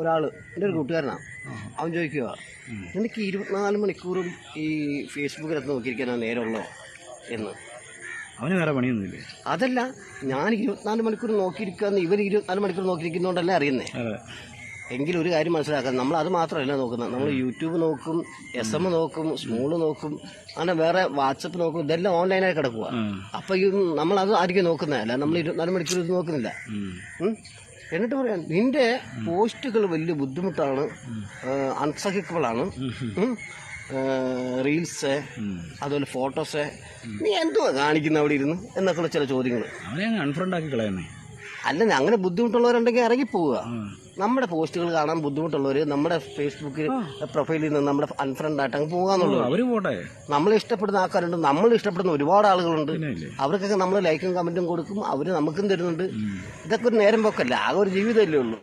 ഒരാൾ എൻ്റെ ഒരു കൂട്ടുകാരനാണ്. അവൻ ചോദിക്കുക, നിനക്ക് 24 മണിക്കൂറും ഈ ഫേസ്ബുക്കിനകത്ത് നോക്കിയിരിക്കാനാണ് നേരമുള്ളോ എന്ന്. അവന് വേറെ പണിയൊന്നുമില്ലേ? അതല്ല, ഞാൻ 24 മണിക്കൂർ നോക്കിയിരിക്കാന്ന് ഇവർ 24 മണിക്കൂർ നോക്കിയിരിക്കുന്നതുകൊണ്ടല്ലേ അറിയുന്നേ. എങ്കിലും ഒരു കാര്യം മനസ്സിലാക്കാം, നമ്മൾ അത് മാത്രമല്ല നോക്കുന്നത്. നമ്മൾ യൂട്യൂബ് നോക്കും, SM നോക്കും, സ്മോള് നോക്കും, അങ്ങനെ വേറെ വാട്സപ്പ് നോക്കും. ഇതെല്ലാം ഓൺലൈനായി കിടക്കുക. അപ്പം ഈ നമ്മളത് ആയിരിക്കും നോക്കുന്നതല്ല, നമ്മൾ 24 മണിക്കൂർ ഇത് നോക്കുന്നില്ല. എന്നിട്ട് പറയാം, നിന്റെ പോസ്റ്റുകൾ വലിയ ബുദ്ധിമുട്ടാണ്, അൺസഹിക്കബിളാണ്. റീൽസ്, അതുപോലെ ഫോട്ടോസ്, നീ എന്തുവാ കാണിക്കുന്ന അവിടെ ഇരുന്ന് എന്നൊക്കെയുള്ള ചില ചോദ്യങ്ങൾ. അൺഫ്രണ്ട് ആക്കി കളയുന്നേ. അല്ല, അങ്ങനെ ബുദ്ധിമുട്ടുള്ളവരുണ്ടെങ്കിൽ ഇറങ്ങിപ്പോവുക. നമ്മുടെ പോസ്റ്റുകൾ കാണാൻ ബുദ്ധിമുട്ടുള്ളവർ നമ്മുടെ ഫേസ്ബുക്കിൽ പ്രൊഫൈലിൽ നിന്ന് നമ്മുടെ അൺഫ്രണ്ട് ആയിട്ട് അങ്ങ് പോകാന്നുള്ളൂ. നമ്മളെ ഇഷ്ടപ്പെടുന്ന ആൾക്കാരുണ്ട്, നമ്മൾ ഇഷ്ടപ്പെടുന്ന ഒരുപാട് ആളുകളുണ്ട്. അവർക്കൊക്കെ നമ്മൾ ലൈക്കും കമന്റും കൊടുക്കും, അവർ നമുക്കും തരുന്നുണ്ട്. ഇതൊക്കെ ഒരു നേരം പോക്കല്ല, ആകെ ഒരു ജീവിതമല്ലേ ഉള്ളൂ.